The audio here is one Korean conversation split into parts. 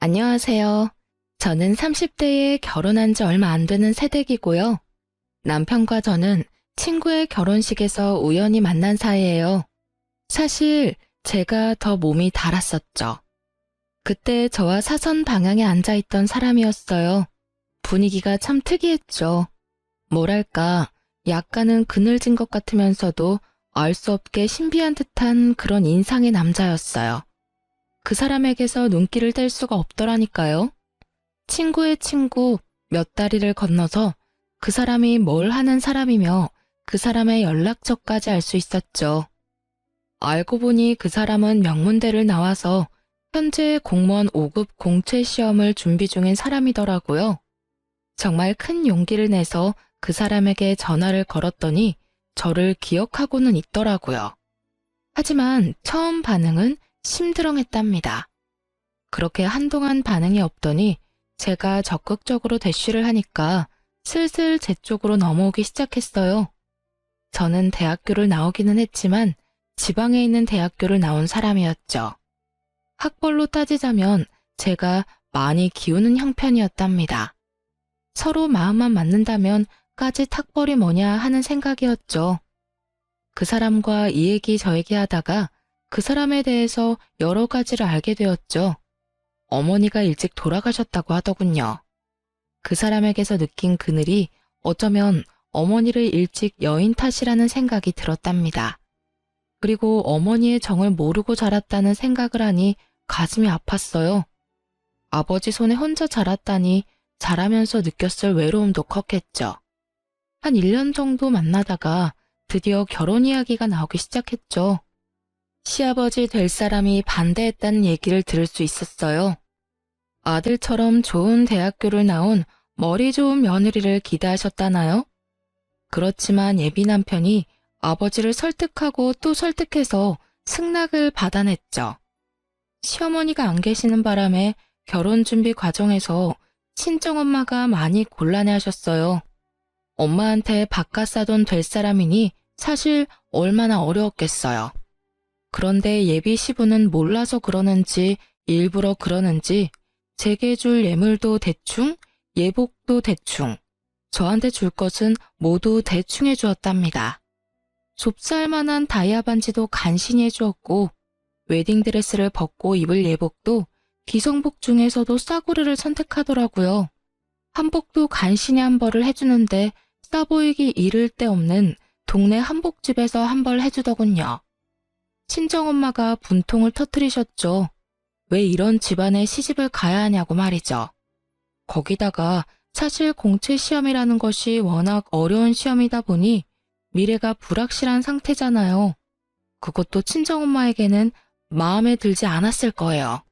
안녕하세요. 저는 30대에 결혼한 지 얼마 안 되는 새댁이고요. 남편과 저는 친구의 결혼식에서 우연히 만난 사이예요. 사실 제가 더 몸이 달았었죠. 그때 저와 사선 방향에 앉아있던 사람이었어요. 분위기가 참 특이했죠. 뭐랄까, 약간은 그늘진 것 같으면서도 알 수 없게 신비한 듯한 그런 인상의 남자였어요. 그 사람에게서 눈길을 뗄 수가 없더라니까요. 친구의 친구 몇 다리를 건너서 그 사람이 뭘 하는 사람이며 그 사람의 연락처까지 알 수 있었죠. 알고 보니 그 사람은 명문대를 나와서 현재 공무원 5급 공채 시험을 준비 중인 사람이더라고요. 정말 큰 용기를 내서 그 사람에게 전화를 걸었더니 저를 기억하고는 있더라고요. 하지만 처음 반응은 심드렁했답니다. 그렇게 한동안 반응이 없더니 제가 적극적으로 대쉬를 하니까 슬슬 제 쪽으로 넘어오기 시작했어요. 저는 대학교를 나오기는 했지만 지방에 있는 대학교를 나온 사람이었죠. 학벌로 따지자면 제가 많이 기우는 형편이었답니다. 서로 마음만 맞는다면 까짓 학벌이 뭐냐 하는 생각이었죠. 그 사람과 이 얘기 저 얘기 하다가 그 사람에 대해서 여러 가지를 알게 되었죠. 어머니가 일찍 돌아가셨다고 하더군요. 그 사람에게서 느낀 그늘이 어쩌면 어머니를 일찍 여인 탓이라는 생각이 들었답니다. 그리고 어머니의 정을 모르고 자랐다는 생각을 하니 가슴이 아팠어요. 아버지 손에 혼자 자랐다니 자라면서 느꼈을 외로움도 컸겠죠. 한 1년 정도 만나다가 드디어 결혼 이야기가 나오기 시작했죠. 시아버지 될 사람이 반대했다는 얘기를 들을 수 있었어요. 아들처럼 좋은 대학교를 나온 머리 좋은 며느리를 기대하셨다나요? 그렇지만 예비 남편이 아버지를 설득하고 또 설득해서 승낙을 받아냈죠. 시어머니가 안 계시는 바람에 결혼 준비 과정에서 친정엄마가 많이 곤란해하셨어요. 엄마한테 바깥 사돈 될 사람이니 사실 얼마나 어려웠겠어요. 그런데 예비 시부는 몰라서 그러는지 일부러 그러는지 제게 줄 예물도 대충, 예복도 대충, 저한테 줄 것은 모두 대충 해주었답니다. 좁쌀만한 다이아 반지도 간신히 해주었고 웨딩드레스를 벗고 입을 예복도 기성복 중에서도 싸구려를 선택하더라고요. 한복도 간신히 한 벌을 해주는데 싸 보이기 이를 데 없는 동네 한복집에서 한 벌 해주더군요. 친정엄마가 분통을 터뜨리셨죠. 왜 이런 집안에 시집을 가야 하냐고 말이죠. 거기다가 사실 공채 시험이라는 것이 워낙 어려운 시험이다 보니 미래가 불확실한 상태잖아요. 그것도 친정엄마에게는 마음에 들지 않았을 거예요.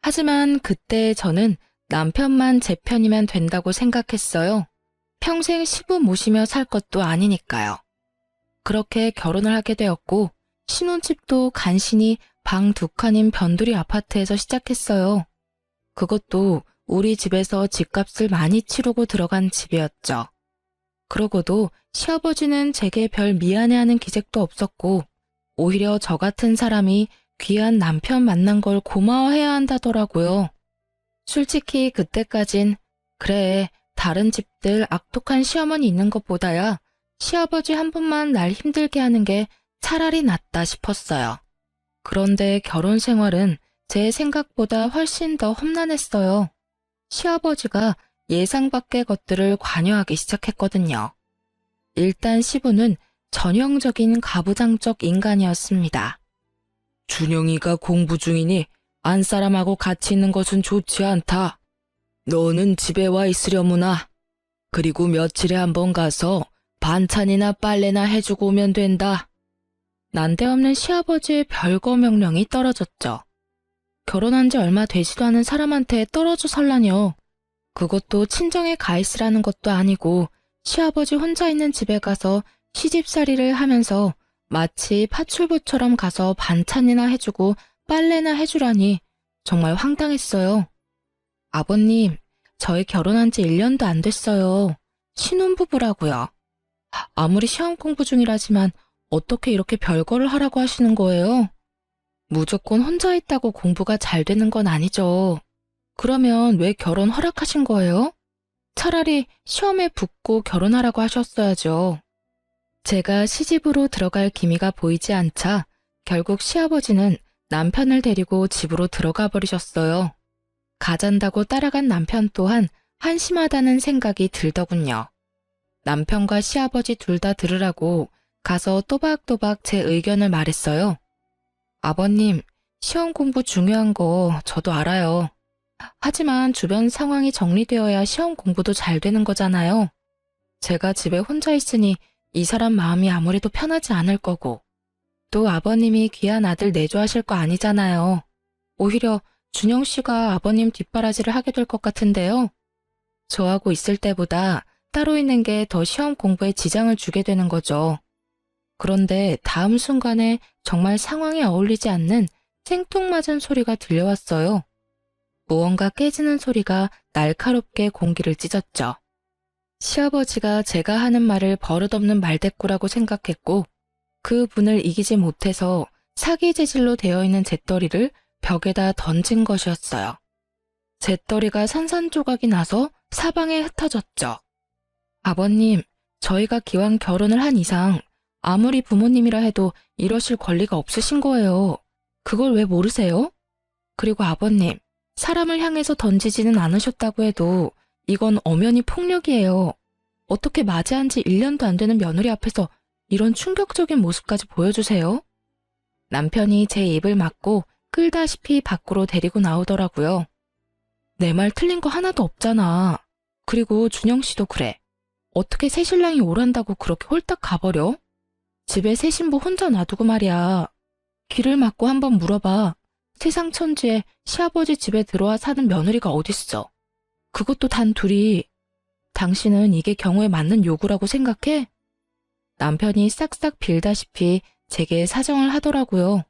하지만 그때 저는 남편만 제 편이면 된다고 생각했어요. 평생 시부 모시며 살 것도 아니니까요. 그렇게 결혼을 하게 되었고 신혼집도 간신히 방 2칸인 변두리 아파트에서 시작했어요. 그것도 우리 집에서 집값을 많이 치르고 들어간 집이었죠. 그러고도 시아버지는 제게 별 미안해하는 기색도 없었고 오히려 저 같은 사람이 귀한 남편 만난 걸 고마워해야 한다더라고요. 솔직히 그때까진 그래, 다른 집들 악독한 시어머니 있는 것보다야 시아버지 한 분만 날 힘들게 하는 게 차라리 낫다 싶었어요. 그런데 결혼 생활은 제 생각보다 훨씬 더 험난했어요. 시아버지가 예상 밖의 것들을 관여하기 시작했거든요. 일단 시부는 전형적인 가부장적 인간이었습니다. 준영이가 공부 중이니 안사람하고 같이 있는 것은 좋지 않다. 너는 집에 와 있으려무나. 그리고 며칠에 한 번 가서 반찬이나 빨래나 해주고 오면 된다. 난데없는 시아버지의 별거 명령이 떨어졌죠. 결혼한 지 얼마 되지도 않은 사람한테 떨어져 살라뇨. 그것도 친정에 가 있으라는 것도 아니고 시아버지 혼자 있는 집에 가서 시집살이를 하면서 마치 파출부처럼 가서 반찬이나 해주고 빨래나 해주라니 정말 황당했어요. 아버님, 저희 결혼한 지 1년도 안 됐어요. 신혼부부라고요. 아무리 시험 공부 중이라지만 어떻게 이렇게 별거를 하라고 하시는 거예요? 무조건 혼자 있다고 공부가 잘 되는 건 아니죠. 그러면 왜 결혼 허락하신 거예요? 차라리 시험에 붙고 결혼하라고 하셨어야죠. 제가 시집으로 들어갈 기미가 보이지 않자 결국 시아버지는 남편을 데리고 집으로 들어가 버리셨어요. 가잔다고 따라간 남편 또한 한심하다는 생각이 들더군요. 남편과 시아버지 둘 다 들으라고 가서 또박또박 제 의견을 말했어요. 아버님, 시험 공부 중요한 거 저도 알아요. 하지만 주변 상황이 정리되어야 시험 공부도 잘 되는 거잖아요. 제가 집에 혼자 있으니 이 사람 마음이 아무래도 편하지 않을 거고, 또 아버님이 귀한 아들 내조하실 거 아니잖아요. 오히려 준영 씨가 아버님 뒷바라지를 하게 될 것 같은데요. 저하고 있을 때보다 따로 있는 게 더 시험 공부에 지장을 주게 되는 거죠. 그런데 다음 순간에 정말 상황에 어울리지 않는 생뚱맞은 소리가 들려왔어요. 무언가 깨지는 소리가 날카롭게 공기를 찢었죠. 시아버지가 제가 하는 말을 버릇없는 말대꾸라고 생각했고 그 분을 이기지 못해서 사기 재질로 되어 있는 잿더리를 벽에다 던진 것이었어요. 잿더리가 산산조각이 나서 사방에 흩어졌죠. 아버님, 저희가 기왕 결혼을 한 이상 아무리 부모님이라 해도 이러실 권리가 없으신 거예요. 그걸 왜 모르세요? 그리고 아버님, 사람을 향해서 던지지는 않으셨다고 해도 이건 엄연히 폭력이에요. 어떻게 맞이한 지 1년도 안 되는 며느리 앞에서 이런 충격적인 모습까지 보여주세요? 남편이 제 입을 막고 끌다시피 밖으로 데리고 나오더라고요. 내 말 틀린 거 하나도 없잖아. 그리고 준영 씨도 그래. 어떻게 새신랑이 오란다고 그렇게 홀딱 가버려? 집에 새 신부 혼자 놔두고 말이야. 귀를 막고 한번 물어봐. 세상 천지에 시아버지 집에 들어와 사는 며느리가 어딨어. 그것도 단 둘이. 당신은 이게 경우에 맞는 요구라고 생각해? 남편이 싹싹 빌다시피 제게 사정을 하더라고요.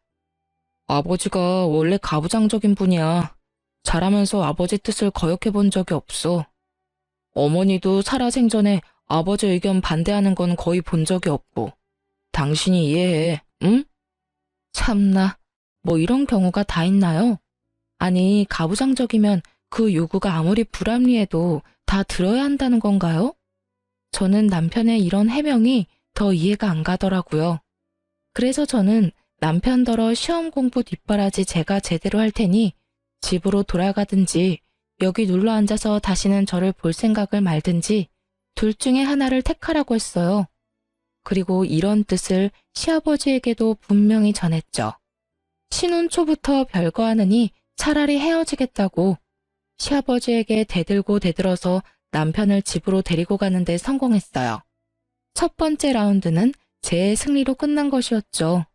아버지가 원래 가부장적인 분이야. 자라면서 아버지 뜻을 거역해 본 적이 없어. 어머니도 살아생전에 아버지 의견 반대하는 건 거의 본 적이 없고. 당신이 이해해, 응? 참나, 뭐 이런 경우가 다 있나요? 아니, 가부장적이면 그 요구가 아무리 불합리해도 다 들어야 한다는 건가요? 저는 남편의 이런 해명이 더 이해가 안 가더라고요. 그래서 저는 남편더러 시험 공부 뒷바라지 제가 제대로 할 테니 집으로 돌아가든지 여기 눌러 앉아서 다시는 저를 볼 생각을 말든지 둘 중에 하나를 택하라고 했어요. 그리고 이런 뜻을 시아버지에게도 분명히 전했죠. 신혼 초부터 별거하느니 차라리 헤어지겠다고 시아버지에게 대들고 대들어서 남편을 집으로 데리고 가는데 성공했어요. 첫 번째 라운드는 제 승리로 끝난 것이었죠.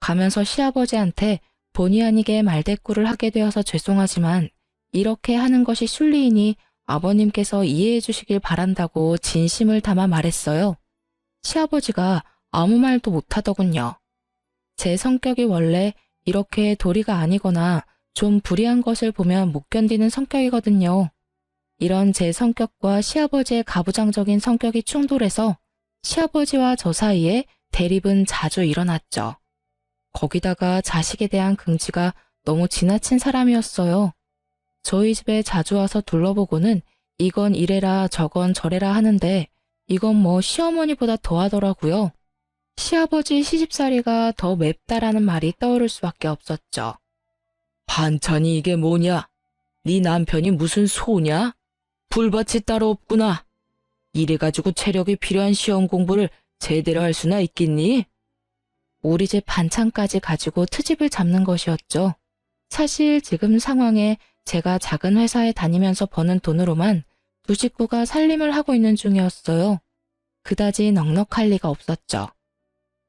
가면서 시아버지한테 본의 아니게 말대꾸를 하게 되어서 죄송하지만 이렇게 하는 것이 순리이니 아버님께서 이해해 주시길 바란다고 진심을 담아 말했어요. 시아버지가 아무 말도 못하더군요. 제 성격이 원래 이렇게 도리가 아니거나 좀 불이한 것을 보면 못 견디는 성격이거든요. 이런 제 성격과 시아버지의 가부장적인 성격이 충돌해서 시아버지와 저 사이에 대립은 자주 일어났죠. 거기다가 자식에 대한 긍지가 너무 지나친 사람이었어요. 저희 집에 자주 와서 둘러보고는 이건 이래라 저건 저래라 하는데 이건 뭐 시어머니보다 더하더라고요. 시아버지 시집살이가 더 맵다라는 말이 떠오를 수밖에 없었죠. 반찬이 이게 뭐냐? 네 남편이 무슨 소냐? 불밭이 따로 없구나. 이래가지고 체력이 필요한 시험 공부를 제대로 할 수나 있겠니? 우리 집 반찬까지 가지고 트집을 잡는 것이었죠. 사실 지금 상황에 제가 작은 회사에 다니면서 버는 돈으로만 두 식구가 살림을 하고 있는 중이었어요. 그다지 넉넉할 리가 없었죠.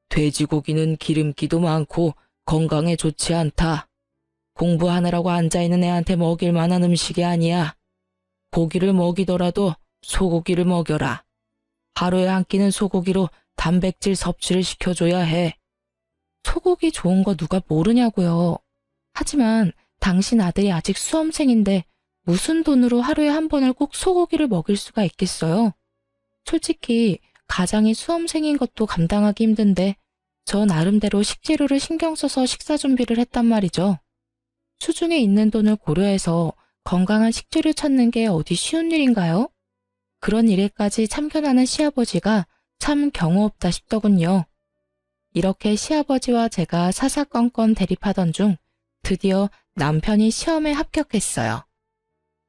돼지고기는 기름기도 많고 건강에 좋지 않다. 공부하느라고 앉아있는 애한테 먹일 만한 음식이 아니야. 고기를 먹이더라도 소고기를 먹여라. 하루에 한 끼는 소고기로 단백질 섭취를 시켜줘야 해. 소고기 좋은 거 누가 모르냐고요. 하지만 당신 아들이 아직 수험생인데 무슨 돈으로 하루에 한 번을 꼭 소고기를 먹일 수가 있겠어요? 솔직히 가장이 수험생인 것도 감당하기 힘든데 저 나름대로 식재료를 신경 써서 식사 준비를 했단 말이죠. 수중에 있는 돈을 고려해서 건강한 식재료 찾는 게 어디 쉬운 일인가요? 그런 일에까지 참견하는 시아버지가 참 경우 없다 싶더군요. 이렇게 시아버지와 제가 사사건건 대립하던 중 드디어 남편이 시험에 합격했어요.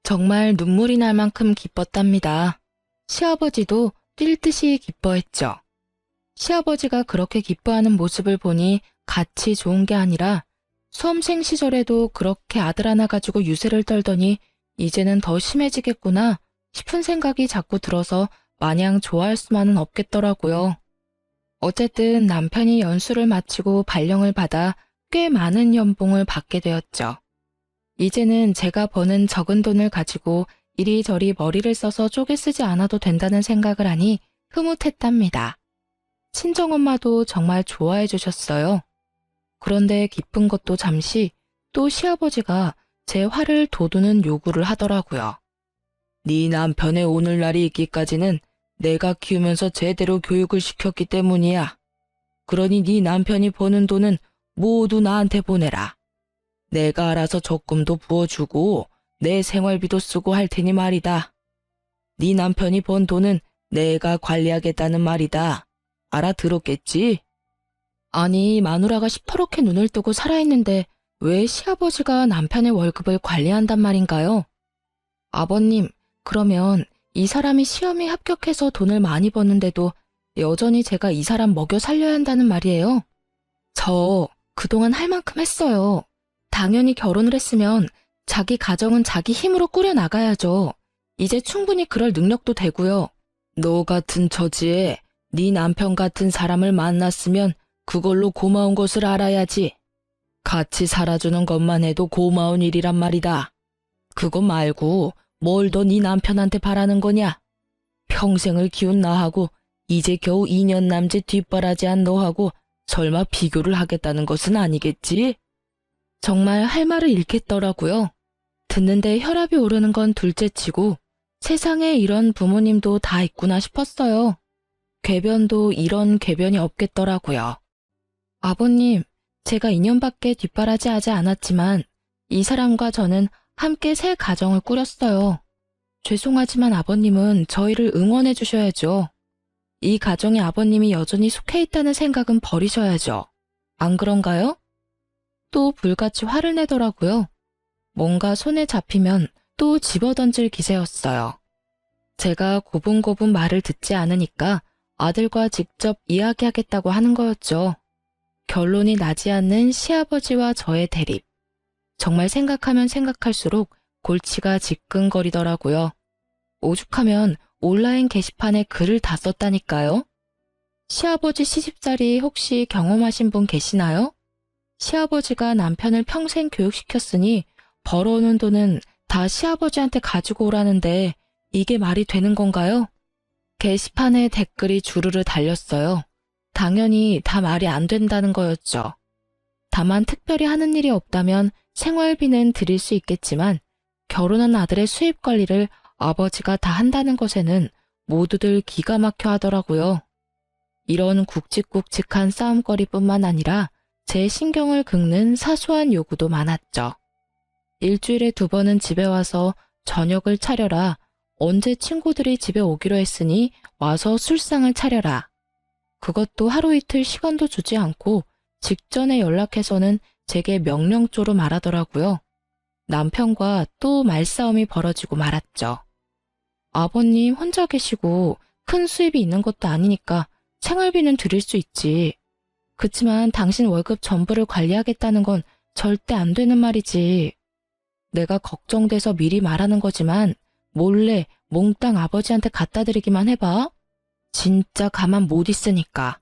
정말 눈물이 날 만큼 기뻤답니다. 시아버지도 뛸 듯이 기뻐했죠. 시아버지가 그렇게 기뻐하는 모습을 보니 같이 좋은 게 아니라 수험생 시절에도 그렇게 아들 하나 가지고 유세를 떨더니 이제는 더 심해지겠구나 싶은 생각이 자꾸 들어서 마냥 좋아할 수만은 없겠더라고요. 어쨌든 남편이 연수를 마치고 발령을 받아 꽤 많은 연봉을 받게 되었죠. 이제는 제가 버는 적은 돈을 가지고 이리저리 머리를 써서 쪼개 쓰지 않아도 된다는 생각을 하니 흐뭇했답니다. 친정엄마도 정말 좋아해 주셨어요. 그런데 기쁜 것도 잠시 또 시아버지가 제 화를 돋우는 요구를 하더라고요. 네 남편의 오늘날이 있기까지는 내가 키우면서 제대로 교육을 시켰기 때문이야. 그러니 네 남편이 버는 돈은 모두 나한테 보내라. 내가 알아서 적금도 부어주고 내 생활비도 쓰고 할 테니 말이다. 네 남편이 번 돈은 내가 관리하겠다는 말이다. 알아들었겠지? 아니, 마누라가 시퍼렇게 눈을 뜨고 살아있는데 왜 시아버지가 남편의 월급을 관리한단 말인가요? 아버님, 그러면 이 사람이 시험에 합격해서 돈을 많이 버는데도 여전히 제가 이 사람 먹여 살려야 한다는 말이에요? 저 그동안 할 만큼 했어요. 당연히 결혼을 했으면 자기 가정은 자기 힘으로 꾸려나가야죠. 이제 충분히 그럴 능력도 되고요. 너 같은 처지에 네 남편 같은 사람을 만났으면 그걸로 고마운 것을 알아야지. 같이 살아주는 것만 해도 고마운 일이란 말이다. 그거 말고 뭘 더 네 남편한테 바라는 거냐? 평생을 키운 나하고 이제 겨우 2년 남짓 뒷바라지한 너하고 설마 비교를 하겠다는 것은 아니겠지? 정말 할 말을 잃겠더라고요. 듣는데 혈압이 오르는 건 둘째치고 세상에 이런 부모님도 다 있구나 싶었어요. 궤변도 이런 궤변이 없겠더라고요. 아버님, 제가 2년밖에 뒷바라지하지 않았지만 이 사람과 저는 함께 새 가정을 꾸렸어요. 죄송하지만 아버님은 저희를 응원해 주셔야죠. 이 가정에 아버님이 여전히 속해 있다는 생각은 버리셔야죠. 안 그런가요? 또 불같이 화를 내더라고요. 뭔가 손에 잡히면 또 집어던질 기세였어요. 제가 고분고분 말을 듣지 않으니까 아들과 직접 이야기하겠다고 하는 거였죠. 결론이 나지 않는 시아버지와 저의 대립. 정말 생각하면 생각할수록 골치가 지끈거리더라고요. 오죽하면 온라인 게시판에 글을 다 썼다니까요. 시아버지 시집살이 혹시 경험하신 분 계시나요? 시아버지가 남편을 평생 교육시켰으니 벌어오는 돈은 다 시아버지한테 가지고 오라는데 이게 말이 되는 건가요? 게시판에 댓글이 주르르 달렸어요. 당연히 다 말이 안 된다는 거였죠. 다만 특별히 하는 일이 없다면 생활비는 드릴 수 있겠지만 결혼한 아들의 수입 관리를 아버지가 다 한다는 것에는 모두들 기가 막혀 하더라고요. 이런 굵직굵직한 싸움거리뿐만 아니라 제 신경을 긁는 사소한 요구도 많았죠. 일주일에 2번은 집에 와서 저녁을 차려라. 언제 친구들이 집에 오기로 했으니 와서 술상을 차려라. 그것도 하루 이틀 시간도 주지 않고 직전에 연락해서는 제게 명령조로 말하더라고요. 남편과 또 말싸움이 벌어지고 말았죠. 아버님 혼자 계시고 큰 수입이 있는 것도 아니니까 생활비는 드릴 수 있지. 그치만 당신 월급 전부를 관리하겠다는 건 절대 안 되는 말이지. 내가 걱정돼서 미리 말하는 거지만 몰래 몽땅 아버지한테 갖다 드리기만 해봐. 진짜 가만 못 있으니까.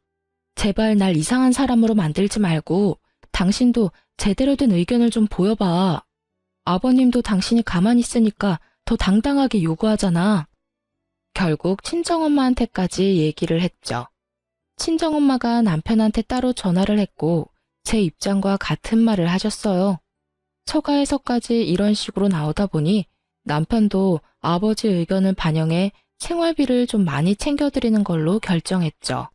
제발 날 이상한 사람으로 만들지 말고 당신도 제대로 된 의견을 좀 보여봐. 아버님도 당신이 가만히 있으니까 더 당당하게 요구하잖아. 결국 친정엄마한테까지 얘기를 했죠. 친정엄마가 남편한테 따로 전화를 했고 제 입장과 같은 말을 하셨어요. 처가에서까지 이런 식으로 나오다 보니 남편도 아버지 의견을 반영해 생활비를 좀 많이 챙겨드리는 걸로 결정했죠.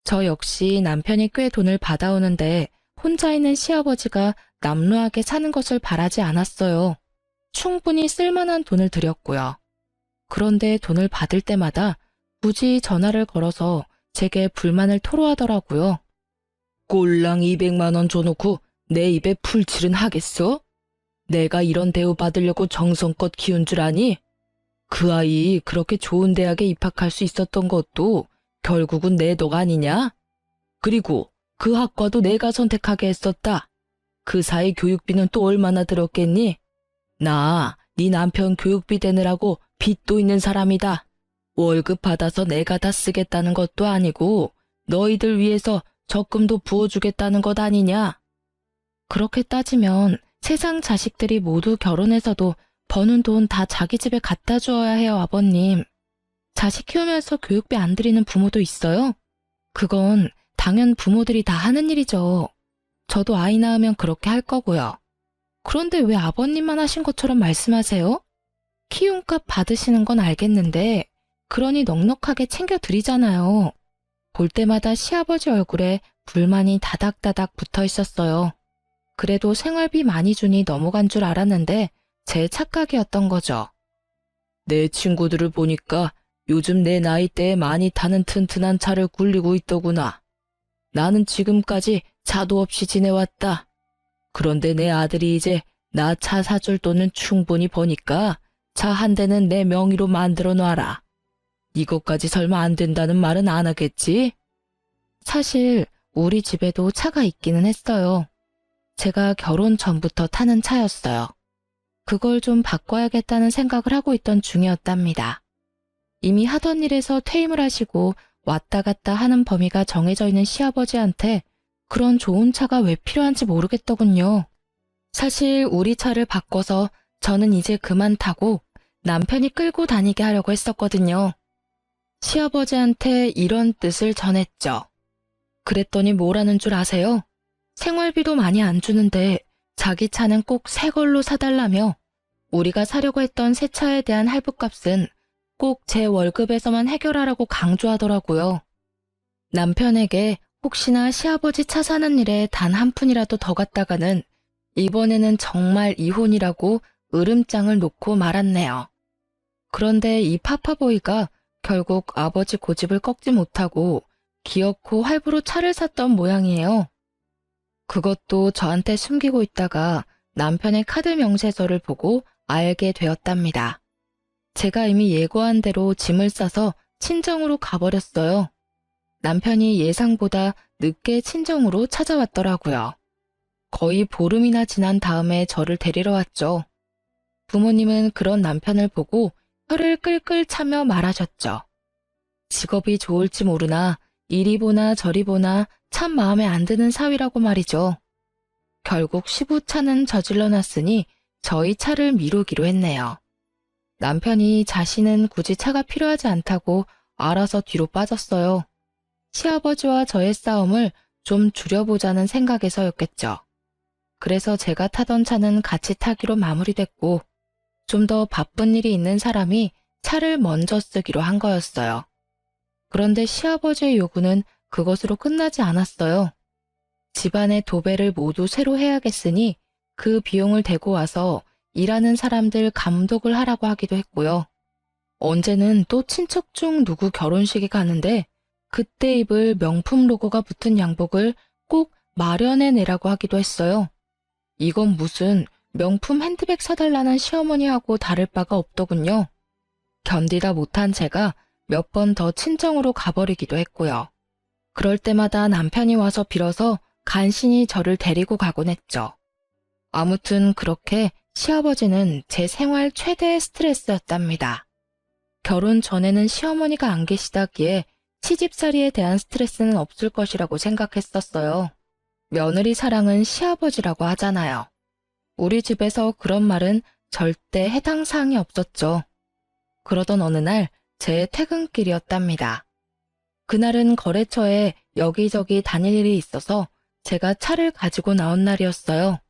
저 역시 남편이 꽤 돈을 받아오는데 혼자 있는 시아버지가 남루하게 사는 것을 바라지 않았어요. 충분히 쓸만한 돈을 들였고요. 그런데 돈을 받을 때마다 굳이 전화를 걸어서 제게 불만을 토로하더라고요. 꼴랑 200만 원 줘놓고 내 입에 풀칠은 하겠어? 내가 이런 대우 받으려고 정성껏 키운 줄 아니? 그 아이 그렇게 좋은 대학에 입학할 수 있었던 것도 결국은 내 덕 아니냐? 그리고 그 학과도 내가 선택하게 했었다. 그 사이 교육비는 또 얼마나 들었겠니? 나 네 남편 교육비 대느라고 빚도 있는 사람이다. 월급 받아서 내가 다 쓰겠다는 것도 아니고 너희들 위해서 적금도 부어주겠다는 것 아니냐? 그렇게 따지면 세상 자식들이 모두 결혼해서도 버는 돈 다 자기 집에 갖다 주어야 해요, 아버님. 자식 키우면서 교육비 안 드리는 부모도 있어요? 그건 당연 부모들이 다 하는 일이죠. 저도 아이 낳으면 그렇게 할 거고요. 그런데 왜 아버님만 하신 것처럼 말씀하세요? 키움값 받으시는 건 알겠는데 그러니 넉넉하게 챙겨드리잖아요. 볼 때마다 시아버지 얼굴에 불만이 다닥다닥 붙어 있었어요. 그래도 생활비 많이 주니 넘어간 줄 알았는데 제 착각이었던 거죠. 내 친구들을 보니까 요즘 내 나이대에 많이 타는 튼튼한 차를 굴리고 있더구나. 나는 지금까지 차도 없이 지내왔다. 그런데 내 아들이 이제 나 차 사줄 돈은 충분히 버니까 차 한 대는 내 명의로 만들어 놔라. 이것까지 설마 안 된다는 말은 안 하겠지? 사실 우리 집에도 차가 있기는 했어요. 제가 결혼 전부터 타는 차였어요. 그걸 좀 바꿔야겠다는 생각을 하고 있던 중이었답니다. 이미 하던 일에서 퇴임을 하시고 왔다 갔다 하는 범위가 정해져 있는 시아버지한테 그런 좋은 차가 왜 필요한지 모르겠더군요. 사실 우리 차를 바꿔서 저는 이제 그만 타고 남편이 끌고 다니게 하려고 했었거든요. 시아버지한테 이런 뜻을 전했죠. 그랬더니 뭐라는 줄 아세요? 생활비도 많이 안 주는데 자기 차는 꼭 새 걸로 사달라며 우리가 사려고 했던 새 차에 대한 할부값은 꼭 제 월급에서만 해결하라고 강조하더라고요. 남편에게 혹시나 시아버지 차 사는 일에 단 한 푼이라도 더 갔다가는 이번에는 정말 이혼이라고 으름장을 놓고 말았네요. 그런데 이 파파보이가 결국 아버지 고집을 꺾지 못하고 기어코 할부로 차를 샀던 모양이에요. 그것도 저한테 숨기고 있다가 남편의 카드 명세서를 보고 알게 되었답니다. 제가 이미 예고한 대로 짐을 싸서 친정으로 가버렸어요. 남편이 예상보다 늦게 친정으로 찾아왔더라고요. 거의 보름이나 지난 다음에 저를 데리러 왔죠. 부모님은 그런 남편을 보고 혀를 끌끌 차며 말하셨죠. 직업이 좋을지 모르나 이리 보나 저리 보나 참 마음에 안 드는 사위라고 말이죠. 결국 시부차는 저질러 놨으니 저희 차를 미루기로 했네요. 남편이 자신은 굳이 차가 필요하지 않다고 알아서 뒤로 빠졌어요. 시아버지와 저의 싸움을 좀 줄여보자는 생각에서였겠죠. 그래서 제가 타던 차는 같이 타기로 마무리됐고 좀 더 바쁜 일이 있는 사람이 차를 먼저 쓰기로 한 거였어요. 그런데 시아버지의 요구는 그것으로 끝나지 않았어요. 집안의 도배를 모두 새로 해야겠으니 그 비용을 대고 와서 일하는 사람들 감독을 하라고 하기도 했고요. 언제는 또 친척 중 누구 결혼식에 가는데 그때 입을 명품 로고가 붙은 양복을 꼭 마련해내라고 하기도 했어요. 이건 무슨 명품 핸드백 사달라는 시어머니하고 다를 바가 없더군요. 견디다 못한 제가 몇 번 더 친정으로 가버리기도 했고요. 그럴 때마다 남편이 와서 빌어서 간신히 저를 데리고 가곤 했죠. 아무튼 그렇게 시아버지는 제 생활 최대의 스트레스였답니다. 결혼 전에는 시어머니가 안 계시다기에 시집살이에 대한 스트레스는 없을 것이라고 생각했었어요. 며느리 사랑은 시아버지라고 하잖아요. 우리 집에서 그런 말은 절대 해당 사항이 없었죠. 그러던 어느 날 제 퇴근길이었답니다. 그날은 거래처에 여기저기 다닐 일이 있어서 제가 차를 가지고 나온 날이었어요.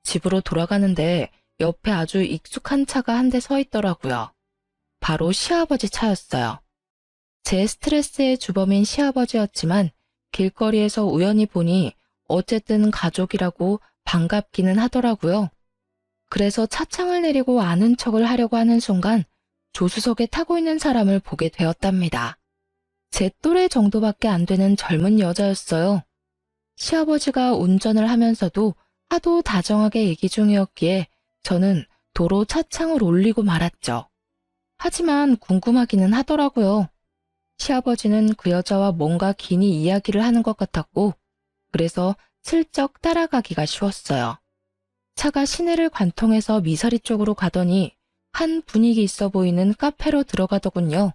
집으로 돌아가는데 옆에 아주 익숙한 차가 한 대 서 있더라고요. 바로 시아버지 차였어요. 제 스트레스의 주범인 시아버지였지만 길거리에서 우연히 보니 어쨌든 가족이라고 반갑기는 하더라고요. 그래서 차창을 내리고 아는 척을 하려고 하는 순간 조수석에 타고 있는 사람을 보게 되었답니다. 제 또래 정도밖에 안 되는 젊은 여자였어요. 시아버지가 운전을 하면서도 하도 다정하게 얘기 중이었기에 저는 도로 차창을 올리고 말았죠. 하지만 궁금하기는 하더라고요. 시아버지는 그 여자와 뭔가 긴히 이야기를 하는 것 같았고, 그래서 슬쩍 따라가기가 쉬웠어요. 차가 시내를 관통해서 미사리 쪽으로 가더니 한 분위기 있어 보이는 카페로 들어가더군요.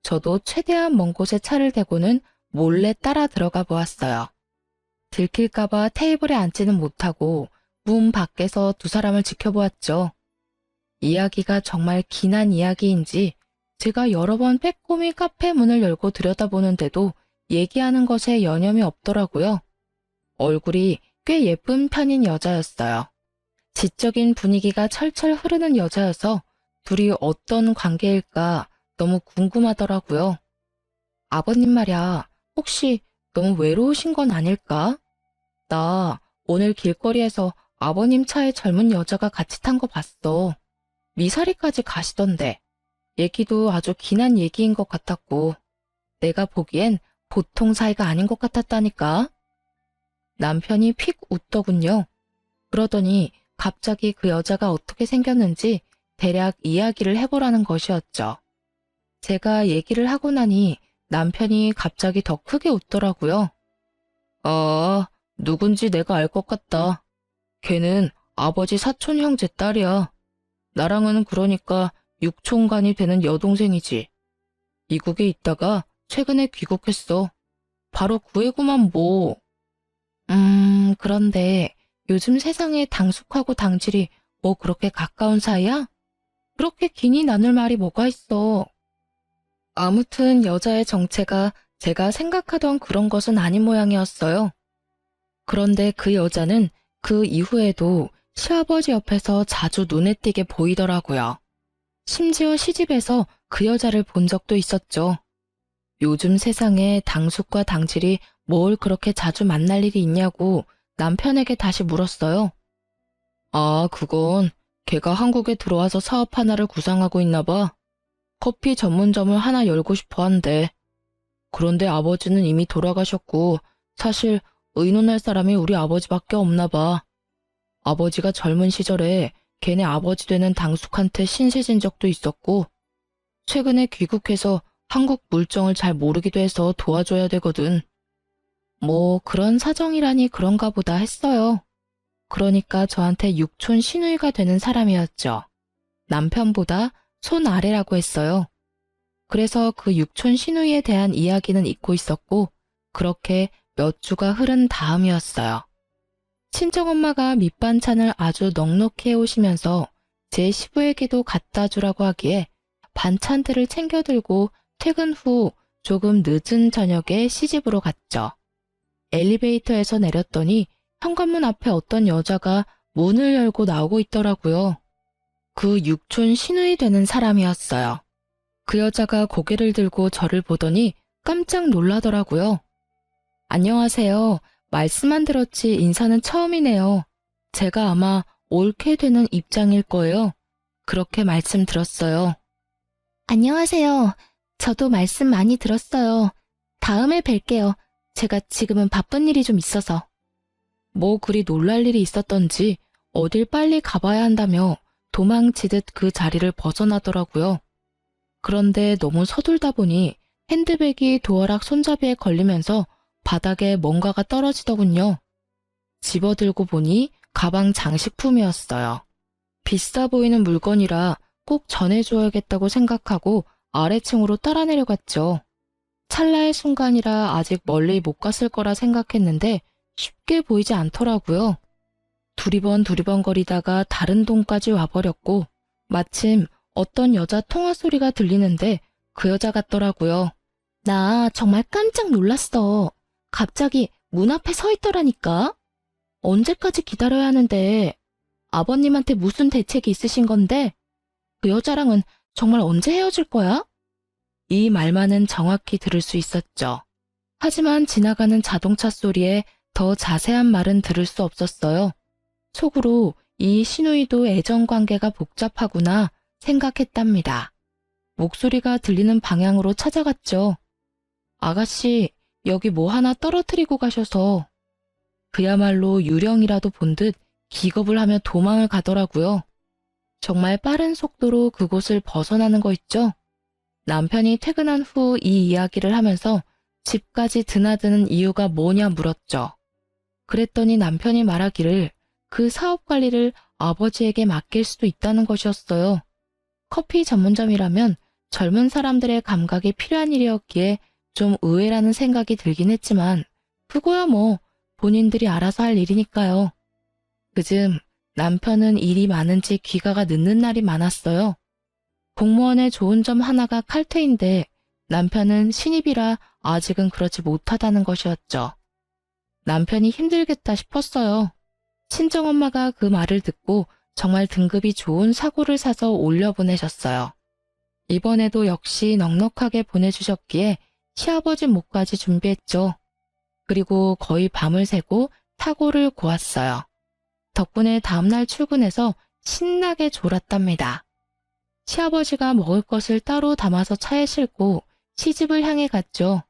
저도 최대한 먼 곳에 차를 대고는 몰래 따라 들어가 보았어요. 들킬까봐 테이블에 앉지는 못하고 문 밖에서 두 사람을 지켜보았죠. 이야기가 정말 긴한 이야기인지 제가 여러 번 빼꼼히 카페 문을 열고 들여다보는데도 얘기하는 것에 여념이 없더라고요. 얼굴이 꽤 예쁜 편인 여자였어요. 지적인 분위기가 철철 흐르는 여자여서 둘이 어떤 관계일까 너무 궁금하더라고요. 아버님 말야, 혹시 너무 외로우신 건 아닐까? 나 오늘 길거리에서 아버님 차에 젊은 여자가 같이 탄 거 봤어. 미사리까지 가시던데. 얘기도 아주 긴한 얘기인 것 같았고, 내가 보기엔 보통 사이가 아닌 것 같았다니까. 남편이 픽 웃더군요. 그러더니 갑자기 그 여자가 어떻게 생겼는지 대략 이야기를 해보라는 것이었죠. 제가 얘기를 하고 나니 남편이 갑자기 더 크게 웃더라고요. 누군지 내가 알 것 같다. 걔는 아버지 사촌 형제 딸이야. 나랑은 그러니까 육촌간이 되는 여동생이지. 미국에 있다가 최근에 귀국했어. 바로 구해구만 뭐. 그런데 요즘 세상에 당숙하고 당질이 뭐 그렇게 가까운 사이야? 그렇게 긴히 나눌 말이 뭐가 있어. 아무튼 여자의 정체가 제가 생각하던 그런 것은 아닌 모양이었어요. 그런데 그 여자는 그 이후에도 시아버지 옆에서 자주 눈에 띄게 보이더라고요. 심지어 시집에서 그 여자를 본 적도 있었죠. 요즘 세상에 당숙과 당질이 뭘 그렇게 자주 만날 일이 있냐고 남편에게 다시 물었어요. 그건 걔가 한국에 들어와서 사업 하나를 구상하고 있나 봐. 커피 전문점을 하나 열고 싶어 한대. 그런데 아버지는 이미 돌아가셨고 사실 의논할 사람이 우리 아버지밖에 없나 봐. 아버지가 젊은 시절에 걔네 아버지 되는 당숙한테 신세진 적도 있었고 최근에 귀국해서 한국 물정을 잘 모르기도 해서 도와줘야 되거든. 뭐 그런 사정이라니 그런가 보다 했어요. 그러니까 저한테 육촌 시누이가 되는 사람이었죠. 남편보다 손 아래라고 했어요. 그래서 그 육촌 시누이에 대한 이야기는 잊고 있었고 그렇게 몇 주가 흐른 다음이었어요. 친정엄마가 밑반찬을 아주 넉넉히 해오시면서 제 시부에게도 갖다 주라고 하기에 반찬들을 챙겨 들고 퇴근 후 조금 늦은 저녁에 시집으로 갔죠. 엘리베이터에서 내렸더니 현관문 앞에 어떤 여자가 문을 열고 나오고 있더라고요. 그 육촌 시누이 되는 사람이었어요. 그 여자가 고개를 들고 저를 보더니 깜짝 놀라더라고요. 안녕하세요. 말씀만 들었지 인사는 처음이네요. 제가 아마 옳게 되는 입장일 거예요. 그렇게 말씀 들었어요. 안녕하세요. 저도 말씀 많이 들었어요. 다음에 뵐게요. 제가 지금은 바쁜 일이 좀 있어서. 뭐 그리 놀랄 일이 있었던지 어딜 빨리 가봐야 한다며 도망치듯 그 자리를 벗어나더라고요. 그런데 너무 서둘다 보니 핸드백이 도어락 손잡이에 걸리면서 바닥에 뭔가가 떨어지더군요. 집어들고 보니 가방 장식품이었어요. 비싸 보이는 물건이라 꼭 전해줘야겠다고 생각하고 아래층으로 따라 내려갔죠. 찰나의 순간이라 아직 멀리 못 갔을 거라 생각했는데 쉽게 보이지 않더라고요. 두리번 거리다가 다른 동까지 와버렸고 마침 어떤 여자 통화 소리가 들리는데 그 여자 같더라고요. 나 정말 깜짝 놀랐어. 갑자기 문 앞에 서 있더라니까. 언제까지 기다려야 하는데 아버님한테 무슨 대책이 있으신 건데 그 여자랑은 정말 언제 헤어질 거야? 이 말만은 정확히 들을 수 있었죠. 하지만 지나가는 자동차 소리에 더 자세한 말은 들을 수 없었어요. 속으로 이 시누이도 애정관계가 복잡하구나 생각했답니다. 목소리가 들리는 방향으로 찾아갔죠. 아가씨, 여기 뭐 하나 떨어뜨리고 가셔서. 그야말로 유령이라도 본 듯 기겁을 하며 도망을 가더라고요. 정말 빠른 속도로 그곳을 벗어나는 거 있죠? 남편이 퇴근한 후 이 이야기를 하면서 집까지 드나드는 이유가 뭐냐 물었죠. 그랬더니 남편이 말하기를 그 사업 관리를 아버지에게 맡길 수도 있다는 것이었어요. 커피 전문점이라면 젊은 사람들의 감각이 필요한 일이었기에 좀 의외라는 생각이 들긴 했지만 그거야 뭐 본인들이 알아서 할 일이니까요. 그즘 남편은 일이 많은지 귀가가 늦는 날이 많았어요. 공무원의 좋은 점 하나가 칼퇴인데 남편은 신입이라 아직은 그렇지 못하다는 것이었죠. 남편이 힘들겠다 싶었어요. 친정엄마가 그 말을 듣고 정말 등급이 좋은 사고를 사서 올려보내셨어요. 이번에도 역시 넉넉하게 보내주셨기에 시아버지 몫까지 준비했죠. 그리고 거의 밤을 새고 사고를 고았어요. 덕분에 다음날 출근해서 신나게 졸았답니다. 시아버지가 먹을 것을 따로 담아서 차에 싣고 시집을 향해 갔죠.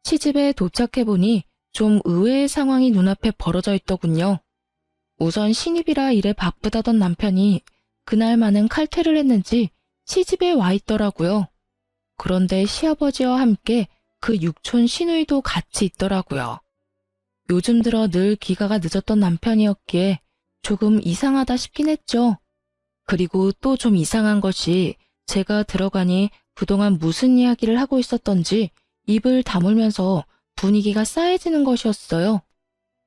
시집에 도착해보니 좀 의외의 상황이 눈앞에 벌어져 있더군요. 우선 신입이라 일에 바쁘다던 남편이 그날만은 칼퇴를 했는지 시집에 와 있더라고요. 그런데 시아버지와 함께 그 육촌 시누이도 같이 있더라고요. 요즘 들어 늘 귀가가 늦었던 남편이었기에 조금 이상하다 싶긴 했죠. 그리고 또 좀 이상한 것이 제가 들어가니 그동안 무슨 이야기를 하고 있었던지 입을 다물면서 분위기가 싸해지는 것이었어요.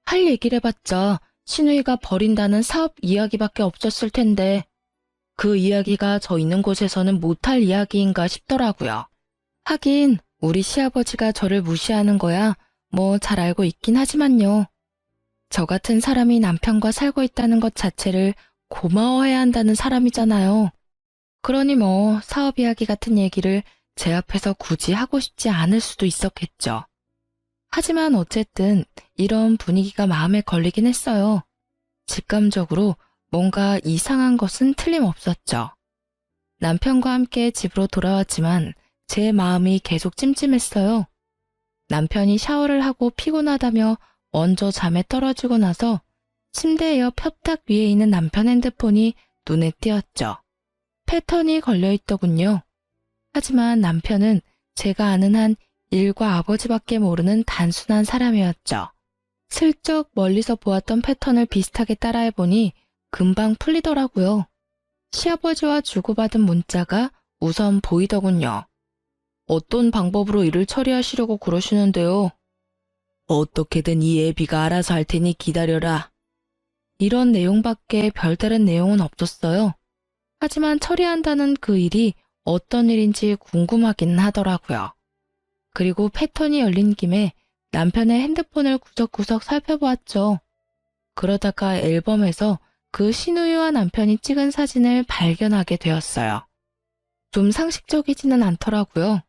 할 얘기를 해봤자 시누이가 버린다는 사업 이야기밖에 없었을 텐데 그 이야기가 저 있는 곳에서는 못할 이야기인가 싶더라고요. 하긴 우리 시아버지가 저를 무시하는 거야 뭐 잘 알고 있긴 하지만요. 저 같은 사람이 남편과 살고 있다는 것 자체를 고마워해야 한다는 사람이잖아요. 그러니 뭐 사업 이야기 같은 얘기를 제 앞에서 굳이 하고 싶지 않을 수도 있었겠죠. 하지만 어쨌든 이런 분위기가 마음에 걸리긴 했어요. 직감적으로 뭔가 이상한 것은 틀림없었죠. 남편과 함께 집으로 돌아왔지만 제 마음이 계속 찜찜했어요. 남편이 샤워를 하고 피곤하다며 먼저 잠에 떨어지고 나서 침대 옆 협탁 위에 있는 남편 핸드폰이 눈에 띄었죠. 패턴이 걸려있더군요. 하지만 남편은 제가 아는 한 일과 아버지밖에 모르는 단순한 사람이었죠. 슬쩍 멀리서 보았던 패턴을 비슷하게 따라해보니 금방 풀리더라고요. 시아버지와 주고받은 문자가 우선 보이더군요. 어떤 방법으로 일을 처리하시려고 그러시는데요. 어떻게든 이 애비가 알아서 할 테니 기다려라. 이런 내용밖에 별다른 내용은 없었어요. 하지만 처리한다는 그 일이 어떤 일인지 궁금하긴 하더라고요. 그리고 패턴이 열린 김에 남편의 핸드폰을 구석구석 살펴보았죠. 그러다가 앨범에서 그 시누이와 남편이 찍은 사진을 발견하게 되었어요. 좀 상식적이지는 않더라고요.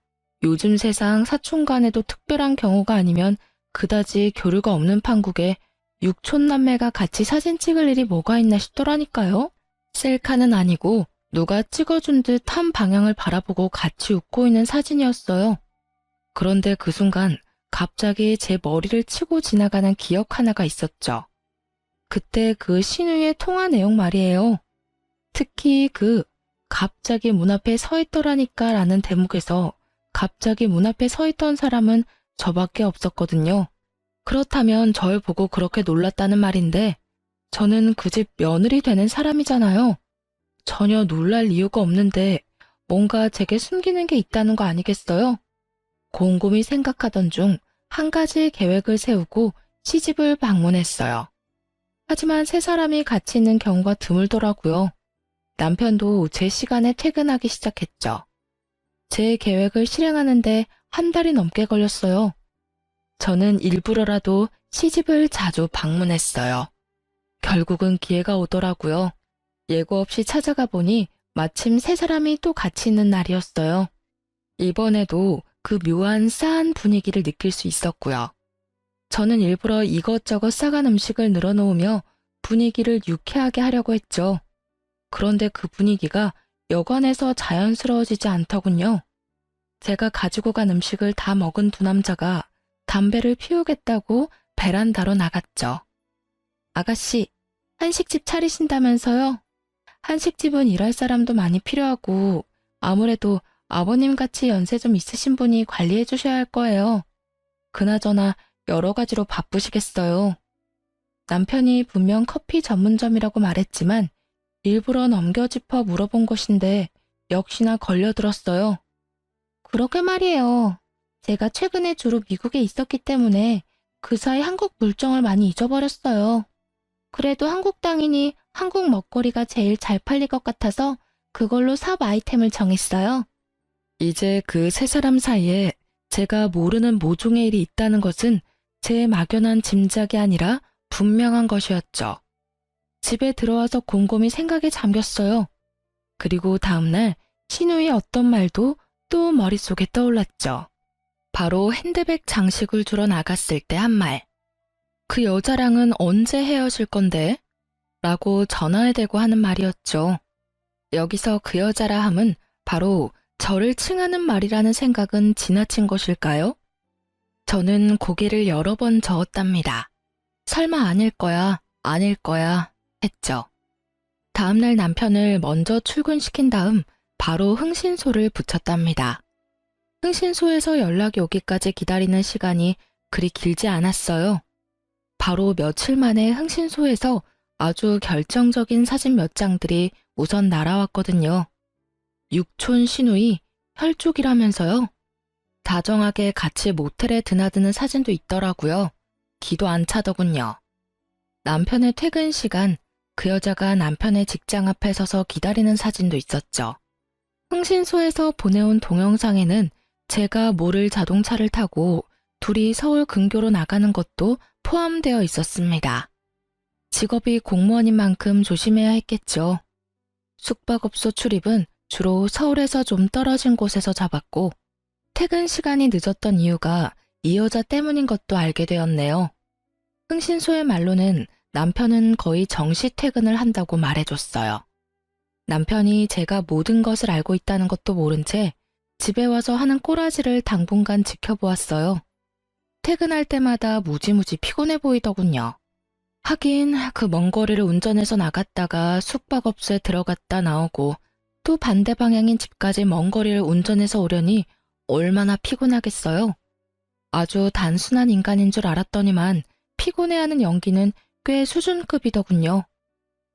요즘 세상 사촌 간에도 특별한 경우가 아니면 그다지 교류가 없는 판국에 육촌남매가 같이 사진 찍을 일이 뭐가 있나 싶더라니까요. 셀카는 아니고 누가 찍어준 듯 한 방향을 바라보고 같이 웃고 있는 사진이었어요. 그런데 그 순간 갑자기 제 머리를 치고 지나가는 기억 하나가 있었죠. 그때 그 신우의 통화 내용 말이에요. 특히 그 갑자기 문 앞에 서 있더라니까 라는 대목에서 갑자기 문 앞에 서 있던 사람은 저밖에 없었거든요. 그렇다면 절 보고 그렇게 놀랐다는 말인데 저는 그 집 며느리 되는 사람이잖아요. 전혀 놀랄 이유가 없는데 뭔가 제게 숨기는 게 있다는 거 아니겠어요? 곰곰이 생각하던 중 한 가지 계획을 세우고 시집을 방문했어요. 하지만 세 사람이 같이 있는 경우가 드물더라고요. 남편도 제 시간에 퇴근하기 시작했죠. 제 계획을 실행하는데 한 달이 넘게 걸렸어요. 저는 일부러라도 시집을 자주 방문했어요. 결국은 기회가 오더라고요. 예고 없이 찾아가 보니 마침 세 사람이 또 같이 있는 날이었어요. 이번에도 그 묘한 싸한 분위기를 느낄 수 있었고요. 저는 일부러 이것저것 싸간 음식을 늘어놓으며 분위기를 유쾌하게 하려고 했죠. 그런데 그 분위기가 여관에서 자연스러워지지 않더군요. 제가 가지고 간 음식을 다 먹은 두 남자가 담배를 피우겠다고 베란다로 나갔죠. 아가씨, 한식집 차리신다면서요? 한식집은 일할 사람도 많이 필요하고 아무래도 아버님같이 연세 좀 있으신 분이 관리해 주셔야 할 거예요. 그나저나 여러 가지로 바쁘시겠어요. 남편이 분명 커피 전문점이라고 말했지만 일부러 넘겨짚어 물어본 것인데 역시나 걸려들었어요. 그러게 말이에요. 제가 최근에 주로 미국에 있었기 때문에 그 사이 한국 물정을 많이 잊어버렸어요. 그래도 한국 땅이니 한국 먹거리가 제일 잘 팔릴 것 같아서 그걸로 삽 아이템을 정했어요. 이제 그 세 사람 사이에 제가 모르는 모종의 일이 있다는 것은 제 막연한 짐작이 아니라 분명한 것이었죠. 집에 들어와서 곰곰이 생각에 잠겼어요. 그리고 다음날 신우의 어떤 말도 또 머릿속에 떠올랐죠. 바로 핸드백 장식을 주러 나갔을 때 한 말. 그 여자랑은 언제 헤어질 건데? 라고 전화에 대고 하는 말이었죠. 여기서 그 여자라 함은 바로 저를 칭하는 말이라는 생각은 지나친 것일까요? 저는 고개를 여러 번 저었답니다. 설마 아닐 거야, 아닐 거야 했죠. 다음날 남편을 먼저 출근시킨 다음 바로 흥신소를 붙였답니다. 흥신소에서 연락이 오기까지 기다리는 시간이 그리 길지 않았어요. 바로 며칠 만에 흥신소에서 아주 결정적인 사진 몇 장들이 우선 날아왔거든요. 육촌 시누이 혈족이라면서요. 다정하게 같이 모텔에 드나드는 사진도 있더라고요. 기도 안 차더군요. 남편의 퇴근 시간, 그 여자가 남편의 직장 앞에 서서 기다리는 사진도 있었죠. 흥신소에서 보내온 동영상에는 제가 모를 자동차를 타고 둘이 서울 근교로 나가는 것도 포함되어 있었습니다. 직업이 공무원인 만큼 조심해야 했겠죠. 숙박업소 출입은 주로 서울에서 좀 떨어진 곳에서 잡았고 퇴근 시간이 늦었던 이유가 이 여자 때문인 것도 알게 되었네요. 흥신소의 말로는 남편은 거의 정시 퇴근을 한다고 말해줬어요. 남편이 제가 모든 것을 알고 있다는 것도 모른 채 집에 와서 하는 꼬라지를 당분간 지켜보았어요. 퇴근할 때마다 무지무지 피곤해 보이더군요. 하긴 그 먼 거리를 운전해서 나갔다가 숙박업소에 들어갔다 나오고 또 반대 방향인 집까지 먼 거리를 운전해서 오려니 얼마나 피곤하겠어요. 아주 단순한 인간인 줄 알았더니만 피곤해하는 연기는 꽤 수준급이더군요.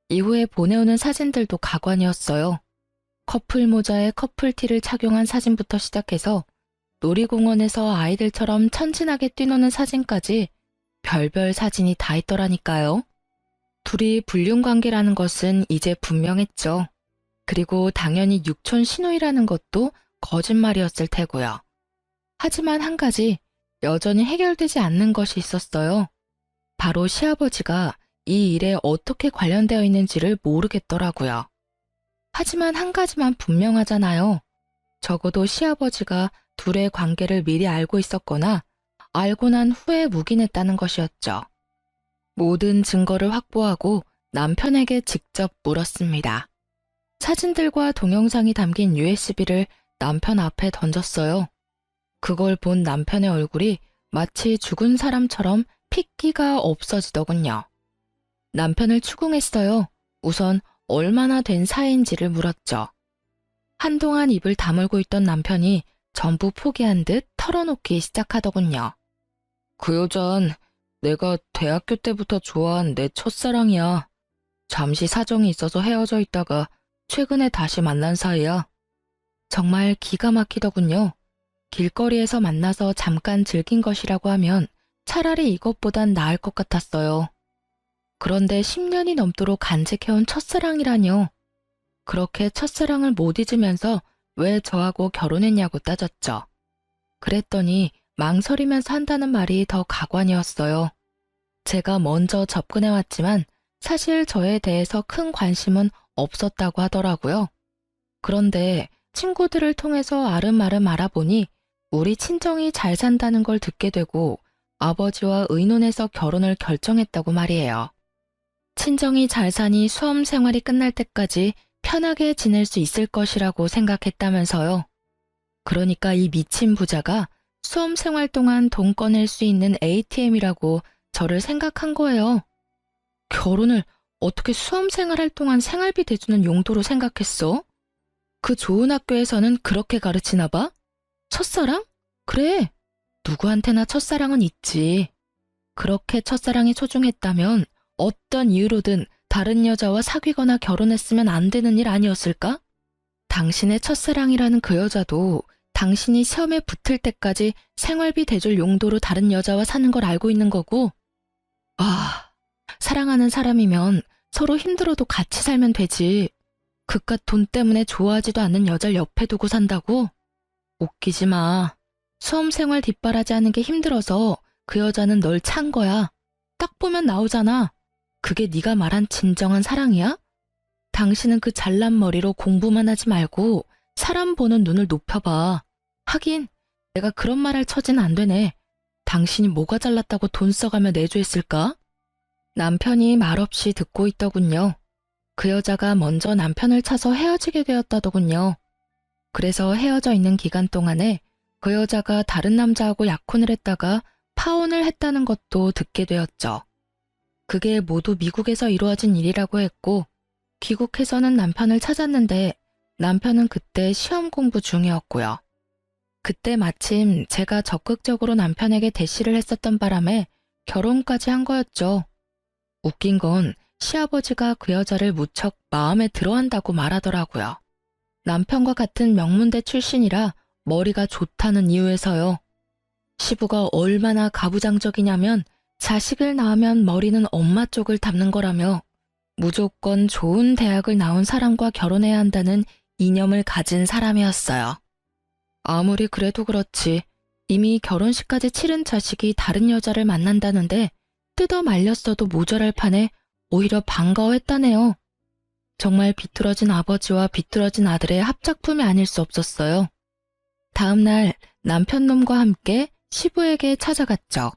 이후에 보내오는 사진들도 가관이었어요. 커플 모자에 커플티를 착용한 사진부터 시작해서 놀이공원에서 아이들처럼 천진하게 뛰노는 사진까지 별별 사진이 다 있더라니까요. 둘이 불륜관계라는 것은 이제 분명했죠. 그리고 당연히 육촌 시누이라는 것도 거짓말이었을 테고요. 하지만 한 가지 여전히 해결되지 않는 것이 있었어요. 바로 시아버지가 이 일에 어떻게 관련되어 있는지를 모르겠더라고요. 하지만 한 가지만 분명하잖아요. 적어도 시아버지가 둘의 관계를 미리 알고 있었거나 알고 난 후에 묵인했다는 것이었죠. 모든 증거를 확보하고 남편에게 직접 물었습니다. 사진들과 동영상이 담긴 USB를 남편 앞에 던졌어요. 그걸 본 남편의 얼굴이 마치 죽은 사람처럼 핏기가 없어지더군요. 남편을 추궁했어요. 우선 얼마나 된 사이인지를 물었죠. 한동안 입을 다물고 있던 남편이 전부 포기한 듯 털어놓기 시작하더군요. 그 여잔 내가 대학교 때부터 좋아한 내 첫사랑이야. 잠시 사정이 있어서 헤어져 있다가 최근에 다시 만난 사이야. 정말 기가 막히더군요. 길거리에서 만나서 잠깐 즐긴 것이라고 하면 차라리 이것보단 나을 것 같았어요. 그런데 10년이 넘도록 간직해온 첫사랑이라뇨. 그렇게 첫사랑을 못 잊으면서 왜 저하고 결혼했냐고 따졌죠. 그랬더니 망설이면서 한다는 말이 더 가관이었어요. 제가 먼저 접근해왔지만 사실 저에 대해서 큰 관심은 없었다고 하더라고요. 그런데 친구들을 통해서 아름아름 알아보니 우리 친정이 잘 산다는 걸 듣게 되고 아버지와 의논해서 결혼을 결정했다고 말이에요. 친정이 잘 사니 수험 생활이 끝날 때까지 편하게 지낼 수 있을 것이라고 생각했다면서요. 그러니까 이 미친 부자가 수험 생활 동안 돈 꺼낼 수 있는 ATM이라고 저를 생각한 거예요. 결혼을 어떻게 수험 생활할 동안 생활비 대주는 용도로 생각했어? 그 좋은 학교에서는 그렇게 가르치나 봐? 첫사랑? 그래. 누구한테나 첫사랑은 있지. 그렇게 첫사랑이 소중했다면 어떤 이유로든 다른 여자와 사귀거나 결혼했으면 안 되는 일 아니었을까? 당신의 첫사랑이라는 그 여자도 당신이 시험에 붙을 때까지 생활비 대줄 용도로 다른 여자와 사는 걸 알고 있는 거고, 사랑하는 사람이면 서로 힘들어도 같이 살면 되지. 그깟 돈 때문에 좋아하지도 않는 여자를 옆에 두고 산다고? 웃기지 마. 수험 생활 뒷바라지 하는 게 힘들어서 그 여자는 널 찬 거야. 딱 보면 나오잖아. 그게 네가 말한 진정한 사랑이야? 당신은 그 잘난 머리로 공부만 하지 말고 사람 보는 눈을 높여봐. 하긴 내가 그런 말 할 처지는 안 되네. 당신이 뭐가 잘났다고 돈 써가며 내조했을까? 남편이 말없이 듣고 있더군요. 그 여자가 먼저 남편을 차서 헤어지게 되었다더군요. 그래서 헤어져 있는 기간 동안에 그 여자가 다른 남자하고 약혼을 했다가 파혼을 했다는 것도 듣게 되었죠. 그게 모두 미국에서 이루어진 일이라고 했고, 귀국해서는 남편을 찾았는데 남편은 그때 시험 공부 중이었고요. 그때 마침 제가 적극적으로 남편에게 대시를 했었던 바람에 결혼까지 한 거였죠. 웃긴 건 시아버지가 그 여자를 무척 마음에 들어한다고 말하더라고요. 남편과 같은 명문대 출신이라 머리가 좋다는 이유에서요. 시부가 얼마나 가부장적이냐면 자식을 낳으면 머리는 엄마 쪽을 담는 거라며 무조건 좋은 대학을 나온 사람과 결혼해야 한다는 이념을 가진 사람이었어요. 아무리 그래도 그렇지 이미 결혼식까지 치른 자식이 다른 여자를 만난다는데 뜯어 말렸어도 모자랄 판에 오히려 반가워했다네요. 정말 비뚤어진 아버지와 비뚤어진 아들의 합작품이 아닐 수 없었어요. 다음 날 남편 놈과 함께 시부에게 찾아갔죠.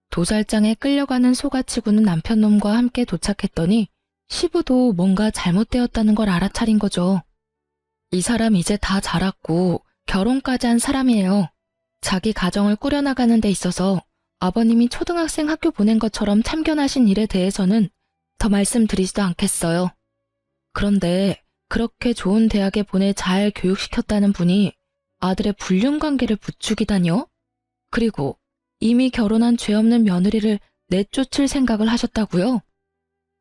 도살장에 끌려가는 소가치구는 남편 놈과 함께 도착했더니 시부도 뭔가 잘못되었다는 걸 알아차린 거죠. 이 사람 이제 다 자랐고 결혼까지 한 사람이에요. 자기 가정을 꾸려나가는 데 있어서 아버님이 초등학생 학교 보낸 것처럼 참견하신 일에 대해서는 더 말씀드리지도 않겠어요. 그런데 그렇게 좋은 대학에 보내 잘 교육시켰다는 분이 아들의 불륜관계를 부추기다뇨? 그리고 이미 결혼한 죄 없는 며느리를 내쫓을 생각을 하셨다고요?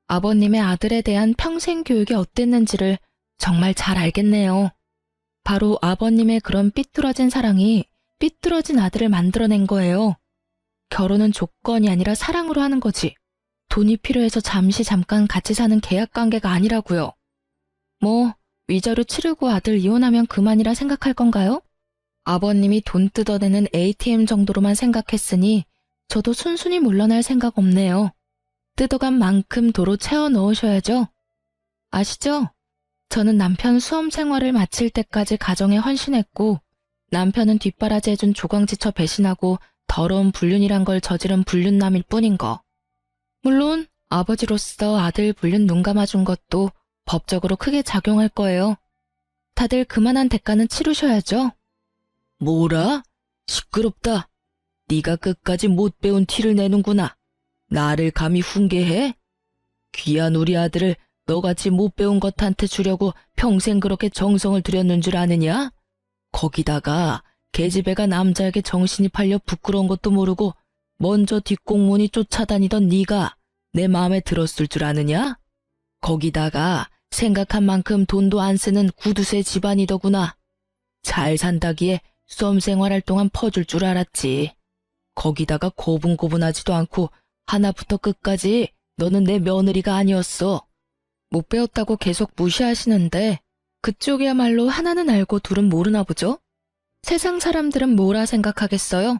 아버님의 아들에 대한 평생 교육이 어땠는지를 정말 잘 알겠네요. 바로 아버님의 그런 삐뚤어진 사랑이 삐뚤어진 아들을 만들어낸 거예요. 결혼은 조건이 아니라 사랑으로 하는 거지. 돈이 필요해서 잠깐 같이 사는 계약관계가 아니라고요. 뭐 위자료 치르고 아들 이혼하면 그만이라 생각할 건가요? 아버님이 돈 뜯어내는 ATM 정도로만 생각했으니 저도 순순히 물러날 생각 없네요. 뜯어간 만큼 도로 채워 넣으셔야죠. 아시죠? 저는 남편 수험 생활을 마칠 때까지 가정에 헌신했고 남편은 뒷바라지 해준 조광지처 배신하고 더러운 불륜이란 걸 저지른 불륜남일 뿐인 거. 물론 아버지로서 아들 불륜 눈 감아준 것도 법적으로 크게 작용할 거예요. 다들 그만한 대가는 치르셔야죠. 뭐라? 시끄럽다. 네가 끝까지 못 배운 티를 내는구나. 나를 감히 훈계해? 귀한 우리 아들을 너같이 못 배운 것한테 주려고 평생 그렇게 정성을 들였는 줄 아느냐? 거기다가 계집애가 남자에게 정신이 팔려 부끄러운 것도 모르고 먼저 뒷공문이 쫓아다니던 네가 내 마음에 들었을 줄 아느냐? 거기다가 생각한 만큼 돈도 안 쓰는 구두쇠 집안이더구나. 잘 산다기에 수험 생활할 동안 퍼줄 줄 알았지. 거기다가 고분고분하지도 않고 하나부터 끝까지 너는 내 며느리가 아니었어. 못 배웠다고 계속 무시하시는데 그쪽이야말로 하나는 알고 둘은 모르나 보죠? 세상 사람들은 뭐라 생각하겠어요?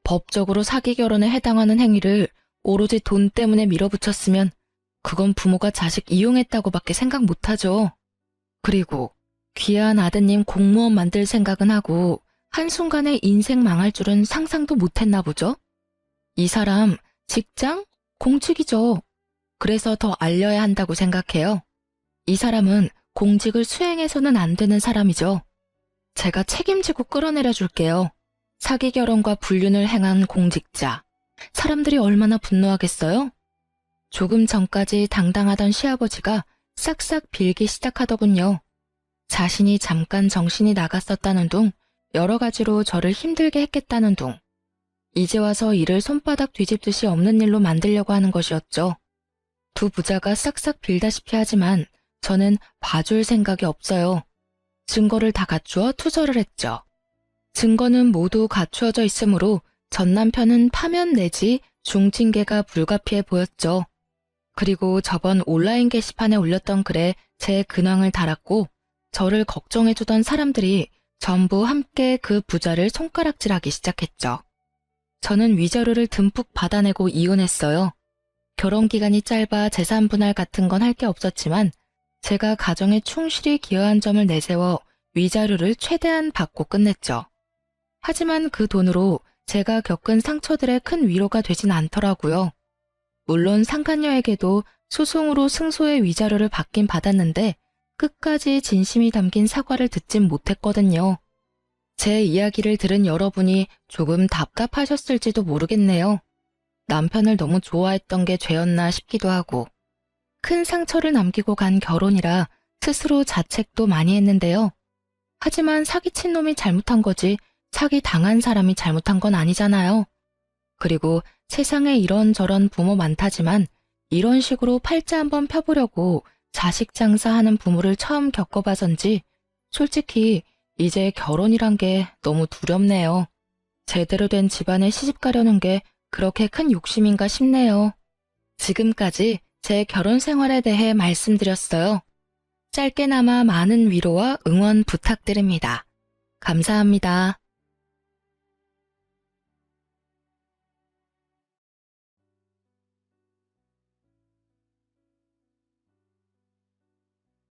법적으로 사기 결혼에 해당하는 행위를 오로지 돈 때문에 밀어붙였으면 그건 부모가 자식 이용했다고밖에 생각 못하죠. 그리고 귀한 아드님 공무원 만들 생각은 하고 한순간에 인생 망할 줄은 상상도 못했나 보죠? 이 사람 직장? 공직이죠. 그래서 더 알려야 한다고 생각해요. 이 사람은 공직을 수행해서는 안 되는 사람이죠. 제가 책임지고 끌어내려 줄게요. 사기 결혼과 불륜을 행한 공직자. 사람들이 얼마나 분노하겠어요? 조금 전까지 당당하던 시아버지가 싹싹 빌기 시작하더군요. 자신이 잠깐 정신이 나갔었다는 둥, 여러 가지로 저를 힘들게 했겠다는 둥. 이제 와서 일을 손바닥 뒤집듯이 없는 일로 만들려고 하는 것이었죠. 두 부자가 싹싹 빌다시피 하지만 저는 봐줄 생각이 없어요. 증거를 다 갖추어 투서를 했죠. 증거는 모두 갖추어져 있으므로 전 남편은 파면 내지 중징계가 불가피해 보였죠. 그리고 저번 온라인 게시판에 올렸던 글에 제 근황을 달았고 저를 걱정해주던 사람들이 전부 함께 그 부자를 손가락질하기 시작했죠. 저는 위자료를 듬뿍 받아내고 이혼했어요. 결혼 기간이 짧아 재산 분할 같은 건 할 게 없었지만 제가 가정에 충실히 기여한 점을 내세워 위자료를 최대한 받고 끝냈죠. 하지만 그 돈으로 제가 겪은 상처들의 큰 위로가 되진 않더라고요. 물론 상간녀에게도 소송으로 승소의 위자료를 받긴 받았는데 끝까지 진심이 담긴 사과를 듣진 못했거든요. 제 이야기를 들은 여러분이 조금 답답하셨을지도 모르겠네요. 남편을 너무 좋아했던 게 죄였나 싶기도 하고 큰 상처를 남기고 간 결혼이라 스스로 자책도 많이 했는데요. 하지만 사기친 놈이 잘못한 거지 사기 당한 사람이 잘못한 건 아니잖아요. 그리고 세상에 이런저런 부모 많다지만 이런 식으로 팔자 한번 펴보려고 자식 장사하는 부모를 처음 겪어봐서인지 솔직히 이제 결혼이란 게 너무 두렵네요. 제대로 된 집안에 시집 가려는 게 그렇게 큰 욕심인가 싶네요. 지금까지 제 결혼 생활에 대해 말씀드렸어요. 짧게나마 많은 위로와 응원 부탁드립니다. 감사합니다.